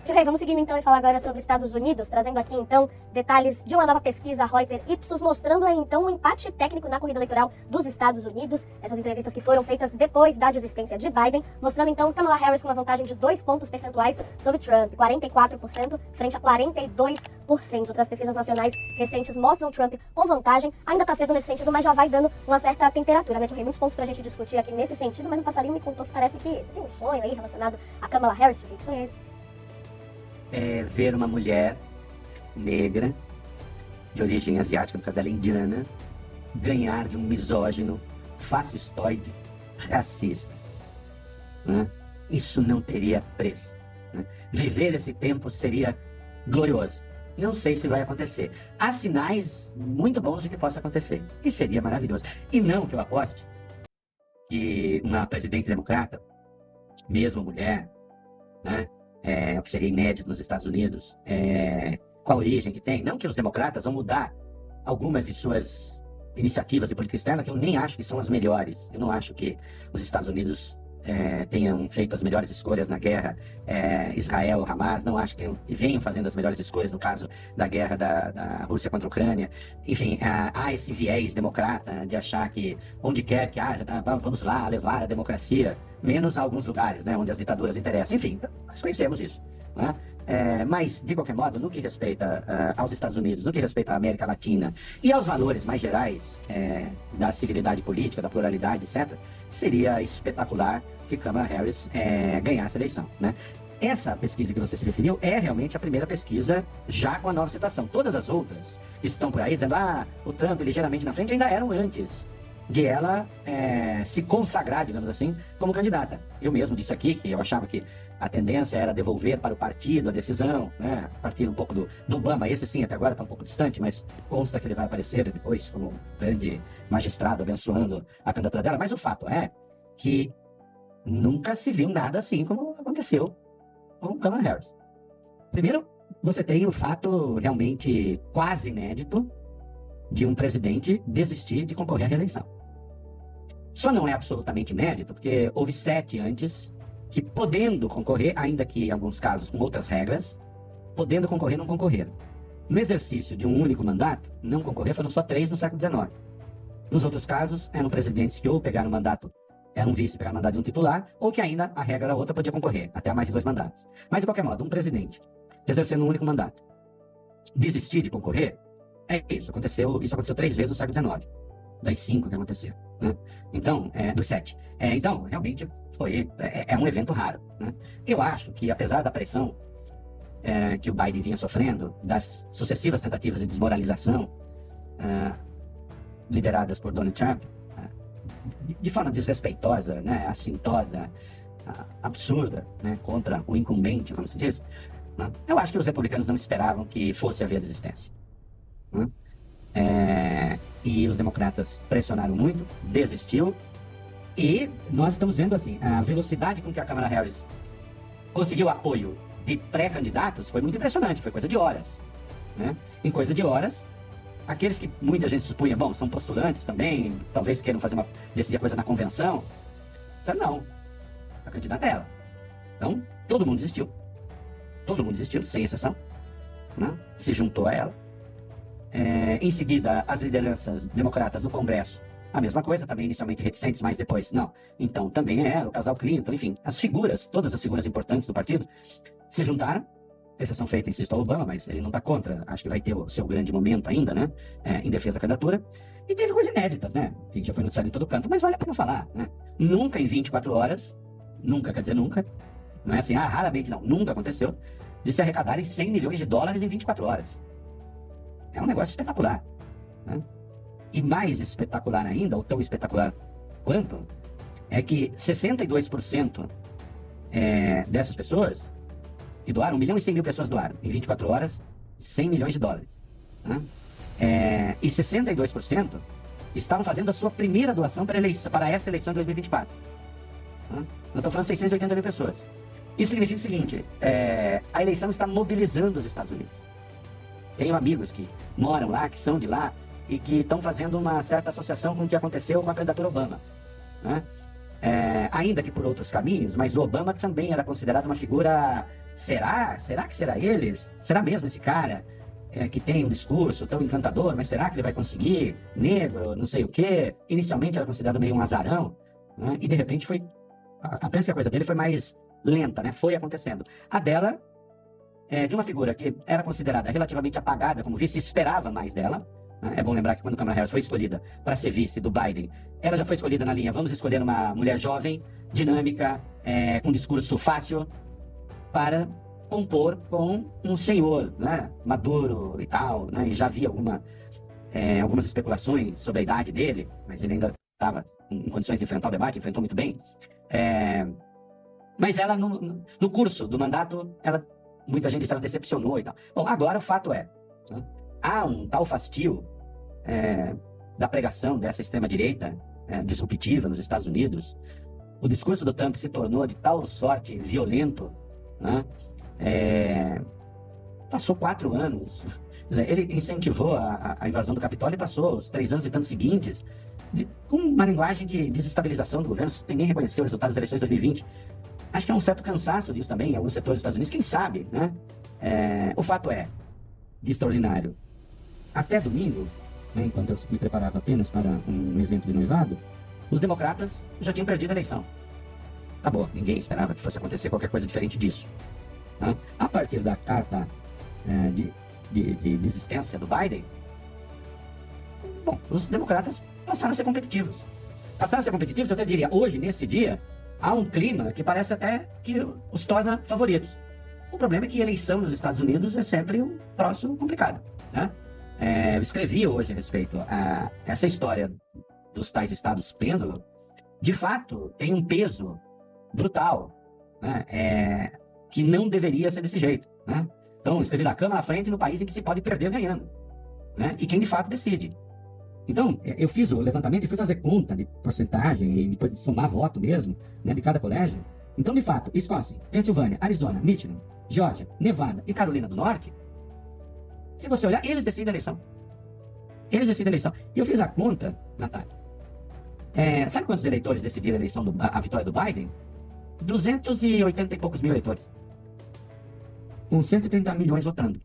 Tirei, vamos seguindo então e falar agora sobre Estados Unidos, trazendo aqui então detalhes de uma nova pesquisa Reuters Ipsos, mostrando aí então um empate técnico na corrida eleitoral dos Estados Unidos. Essas entrevistas que foram feitas depois da desistência de Biden, mostrando então Kamala Harris com uma vantagem de 2 pontos percentuais sobre Trump, 44% frente a 42%. Outras pesquisas nacionais recentes mostram Trump com vantagem, ainda está cedo nesse sentido, mas já vai dando uma certa temperatura, né? Tirei muitos pontos pra gente discutir aqui nesse sentido, mas o passarinho me contou que parece que você tem um sonho aí relacionado a Kamala Harris. Que sonho é esse? É ver uma mulher negra, de origem asiática, no caso dela indiana, ganhar de um misógino, fascistoide, racista. Né? Isso não teria preço. Né? Viver esse tempo seria glorioso. Não sei se vai acontecer. Há sinais muito bons de que possa acontecer. E seria maravilhoso. E não que eu aposte que uma presidente democrata, mesmo mulher, né, o que seria inédito nos Estados Unidos, com a origem que tem, não que os democratas vão mudar algumas de suas iniciativas de política externa, que eu nem acho que são as melhores. Eu não acho que os Estados Unidos tenham feito as melhores escolhas na guerra Israel-Hamas, não acho que venham fazendo as melhores escolhas no caso da guerra da Rússia contra a Ucrânia. Enfim, há esse viés democrata de achar que onde quer que haja, vamos lá levar a democracia, menos a alguns lugares, né, onde as ditaduras interessam. Enfim, nós conhecemos isso. Né? Mas, de qualquer modo, no que respeita aos Estados Unidos, no que respeita à América Latina e aos valores mais gerais da civilidade política, da pluralidade, etc., seria espetacular que Kamala Harris ganhasse a eleição. Né? Essa pesquisa que você se referiu é realmente a primeira pesquisa já com a nova situação. Todas as outras que estão por aí dizendo o Trump ligeiramente na frente ainda eram antes de ela se consagrar, digamos assim, como candidata. Eu mesmo disse aqui que eu achava que a tendência era devolver para o partido a decisão, né? A partir um pouco do Obama. Esse sim, até agora está um pouco distante, mas consta que ele vai aparecer depois como grande magistrado abençoando a candidatura dela. Mas o fato é que nunca se viu nada assim como aconteceu com Kamala Harris. Primeiro, você tem o fato realmente quase inédito de um presidente desistir de concorrer à reeleição. Só não é absolutamente inédito, porque houve 7 antes que, podendo concorrer, ainda que em alguns casos com outras regras, podendo concorrer, não concorreram. No exercício de um único mandato, não concorrer foram só 3 no século XIX. Nos outros casos, eram presidentes que ou pegaram o mandato, era um vice, pegaram o mandato de um titular, ou que ainda a regra era outra, podia concorrer, até mais de 2 mandatos. Mas, de qualquer modo, um presidente, exercendo um único mandato, desistir de concorrer, isso aconteceu 3 vezes no século XIX, das 5 que aconteceram, né? Então, dos 7. Então, realmente, é um evento raro, né? Eu acho que, apesar da pressão que o Biden vinha sofrendo, das sucessivas tentativas de desmoralização lideradas por Donald Trump, de forma desrespeitosa, né, assintosa, absurda, né, contra o incumbente, como se diz, né? Eu acho que os republicanos não esperavam que fosse haver desistência. Né? E os democratas pressionaram muito, desistiu, e nós estamos vendo assim, a velocidade com que a Kamala Harris conseguiu apoio de pré-candidatos foi muito impressionante, foi coisa de horas. Né? Em coisa de horas, aqueles que muita gente supunha, são postulantes também, talvez queiram decidir a coisa na convenção, disseram não, a candidata é ela. Então, todo mundo desistiu, sem exceção, né? Se juntou a ela. Em seguida, as lideranças democratas no Congresso, a mesma coisa, também inicialmente reticentes, mas depois, não. Então, também é ela, o casal Clinton, enfim, todas as figuras importantes do partido se juntaram, exceção feita, insisto, ao Obama, mas ele não está contra, acho que vai ter o seu grande momento ainda, né, em defesa da candidatura, e teve coisas inéditas, né, que já foi noticiado em todo canto, mas vale a pena falar, né, nunca em 24 horas, nunca, quer dizer nunca, não é assim, raramente não, nunca aconteceu, de se arrecadarem $100 milhões em 24 horas. É um negócio espetacular, né? E mais espetacular ainda, ou tão espetacular quanto, é que 62% dessas pessoas que doaram, 1.100.000 pessoas doaram, em 24 horas, $100 milhões. Né? E 62% estavam fazendo a sua primeira doação para esta eleição de 2024. Né? Nós estamos falando de 680 mil pessoas. Isso significa o seguinte, a eleição está mobilizando os Estados Unidos. Tenho amigos que moram lá, que são de lá, e que estão fazendo uma certa associação com o que aconteceu com a candidatura Obama. Né? Ainda que por outros caminhos, mas o Obama também era considerado uma figura Será que será eles? Será mesmo esse cara que tem um discurso tão encantador, mas será que ele vai conseguir? Negro, não sei o quê. Inicialmente era considerado meio um azarão, né? E de repente parece que a coisa dele foi mais lenta, né? Foi acontecendo. A dela, de uma figura que era considerada relativamente apagada como vice, esperava mais dela, né? É bom lembrar que quando Kamala Harris foi escolhida para ser vice do Biden, ela já foi escolhida na linha, vamos escolher uma mulher jovem, dinâmica, com discurso fácil, para compor com um senhor, né, maduro e tal, né, e já havia algumas especulações sobre a idade dele, mas ele ainda estava em condições de enfrentar o debate, enfrentou muito bem. Mas ela, no curso do mandato, muita gente disse, ela decepcionou e tal. Bom, agora o fato né, há um tal fastio da pregação dessa extrema-direita disruptiva nos Estados Unidos. O discurso do Trump se tornou de tal sorte violento, né? Passou 4 anos. Quer dizer, ele incentivou a invasão do Capitólio e passou os 3 anos e tantos seguintes com uma linguagem de desestabilização do governo. Ninguém reconheceu o resultado das eleições de 2020. Acho que há um certo cansaço disso também em alguns setores dos Estados Unidos. Quem sabe, né? O fato de extraordinário. Até domingo, né, enquanto eu me preparava apenas para um evento de noivado, os democratas já tinham perdido a eleição. Acabou. Ninguém esperava que fosse acontecer qualquer coisa diferente disso. Né? A partir da carta de desistência do Biden, bom, os democratas passaram a ser competitivos. Passaram a ser competitivos, eu até diria, hoje, nesse dia, há um clima que parece até que os torna favoritos. O problema é que a eleição nos Estados Unidos é sempre um troço complicado, né? Eu escrevi hoje a respeito a essa história dos tais estados pêndulo, de fato, tem um peso brutal, né? Que não deveria ser desse jeito, né? Então, escrevi da cama na frente no país em que se pode perder ganhando, né? E quem de fato decide. Então, eu fiz o levantamento e fui fazer conta de porcentagem e depois de somar voto mesmo, né, de cada colégio. Então, de fato, Wisconsin, Pensilvânia, Arizona, Michigan, Geórgia, Nevada e Carolina do Norte, se você olhar, eles decidem a eleição. Eles decidem a eleição. E eu fiz a conta, Natália. Sabe quantos eleitores decidiram a vitória do Biden? 280 e poucos mil eleitores. Com 130 milhões votando.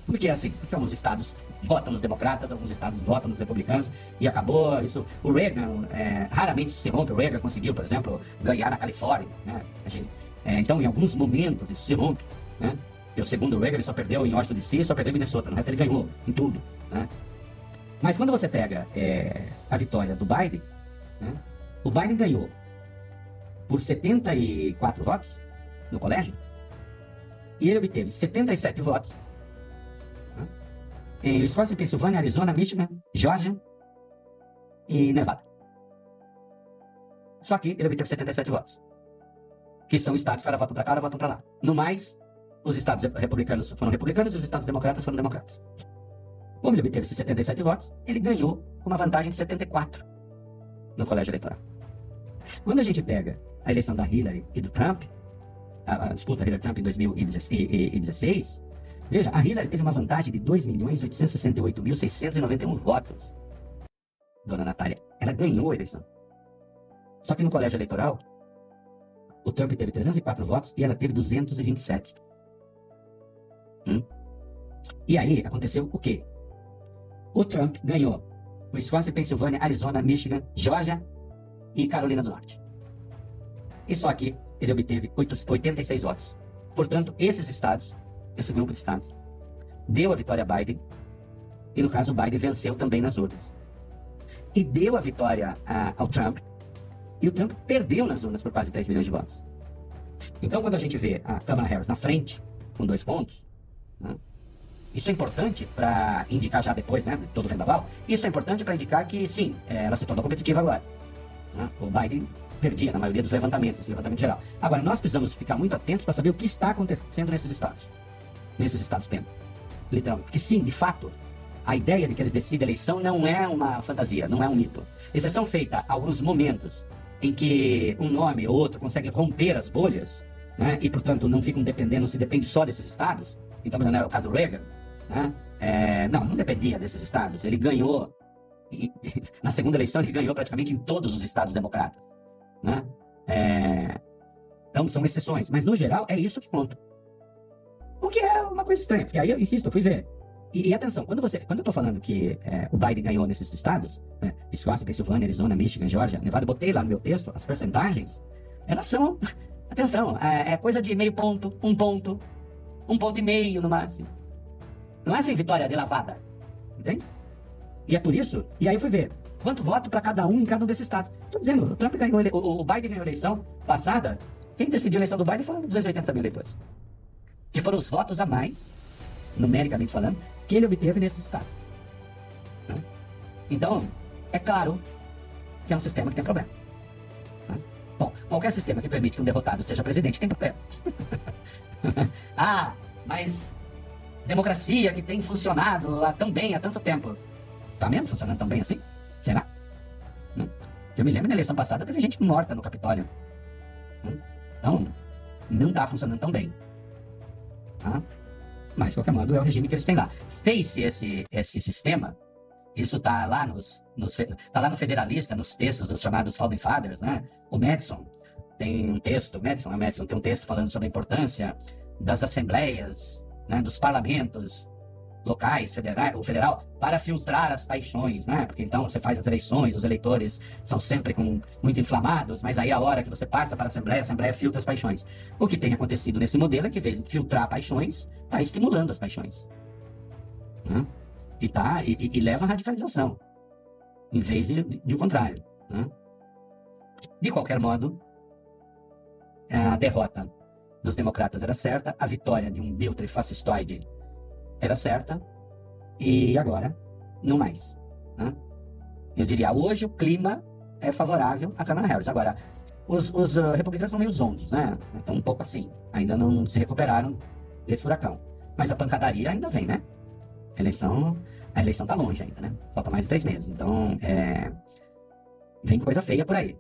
Por que assim? Porque alguns estados votam nos democratas, alguns estados votam nos republicanos, e acabou isso. O Reagan, raramente isso se rompe. O Reagan conseguiu, por exemplo, ganhar na Califórnia, né? Então, em alguns momentos, isso se rompe, né? E o segundo Reagan, ele só perdeu em Washington DC, só perdeu em Minnesota, no resto ele ganhou em tudo, né? Mas quando você pega a vitória do Biden, né? O Biden ganhou por 74 votos no colégio, e ele obteve 77 votos em Wisconsin, Pensilvânia, Arizona, Michigan, Geórgia e Nevada. Só que ele obteve 77 votos, que são estados que cada votam para cá, cada votam para lá. No mais, os estados republicanos foram republicanos e os estados democratas foram democratas. Como ele obteve esses 77 votos, ele ganhou com uma vantagem de 74 no colégio eleitoral. Quando a gente pega a eleição da Hillary e do Trump, a disputa Hillary-Trump em 2016, veja, a Hillary teve uma vantagem de 2.868.691 votos. Dona Natália, ela ganhou a eleição. Só que no colégio eleitoral, o Trump teve 304 votos e ela teve 227. E aí aconteceu o quê? O Trump ganhou Wisconsin, Pensilvânia, Arizona, Michigan, Geórgia e Carolina do Norte. E só que ele obteve 86 votos. Portanto, esses estados, esse grupo de estados, deu a vitória a Biden, e no caso o Biden venceu também nas urnas. E deu a vitória ao Trump, e o Trump perdeu nas urnas por quase 3 milhões de votos. Então, quando a gente vê a Kamala Harris na frente, com 2 pontos, né, isso é importante para indicar já depois, né, de todo o vendaval, isso é importante para indicar que, sim, ela se tornou competitiva agora. Né? O Biden perdia na maioria dos levantamentos, esse levantamento geral. Agora, nós precisamos ficar muito atentos para saber o que está acontecendo nesses estados pêndulo, literalmente. Porque, sim, de fato, a ideia de que eles decidem a eleição não é uma fantasia, não é um mito. Exceção feita alguns momentos em que um nome ou outro consegue romper as bolhas, né, e, portanto, não ficam dependendo, não se depende só desses estados. Então, não é o caso do Reagan, né? Não dependia desses estados. Ele ganhou, na segunda eleição, ele ganhou praticamente em todos os estados democratas, né? Então, são exceções. Mas, no geral, é isso que conta. O que é uma coisa estranha, porque aí, eu insisto, eu fui ver. E atenção, quando eu tô falando que o Biden ganhou nesses estados, né, Wisconsin, Pensilvânia, Arizona, Michigan, Georgia, Nevada, botei lá no meu texto, as percentagens, elas são, atenção, é coisa de meio ponto, um ponto e meio no máximo. Não é assim vitória de lavada, entende? E é por isso, e aí eu fui ver, quanto voto para cada um em cada um desses estados. Tô dizendo, o Trump ganhou, o Biden ganhou a eleição passada, quem decidiu a eleição do Biden foram 280 mil eleitores. Que foram os votos a mais, numericamente falando, que ele obteve nesses estados. Né? Então, é claro que é um sistema que tem problema. Né? Bom, qualquer sistema que permite que um derrotado seja presidente tem problema. Ah, mas democracia que tem funcionado tão bem há tanto tempo. Tá mesmo funcionando tão bem assim? Será? Né? Eu me lembro na eleição passada teve gente morta no Capitólio. Né? Então, não tá funcionando tão bem. Tá? Mas, de qualquer modo, é o regime que eles têm lá. Fez-se esse sistema, isso tá lá tá lá no Federalista, nos textos dos chamados Founding Fathers, né? O Madison tem um texto, Madison tem um texto falando sobre a importância das assembleias, né? Dos parlamentos locais, o federal, para filtrar as paixões, né? Porque então você faz as eleições, os eleitores são sempre muito inflamados, mas aí a hora que você passa para a Assembleia filtra as paixões. O que tem acontecido nesse modelo é que, em vez de filtrar paixões, está estimulando as paixões. Né? E leva à radicalização, em vez de o contrário. Né? De qualquer modo, a derrota dos democratas era certa, a vitória de um biltre fascistoide era certa, e agora, não mais. Né? Eu diria, hoje o clima é favorável a Kamala Harris. Agora, os republicanos são meio zonzos, né? Estão um pouco assim, ainda não se recuperaram desse furacão. Mas a pancadaria ainda vem, né? A eleição tá longe ainda, né? Falta mais de 3 meses. Então, vem coisa feia por aí.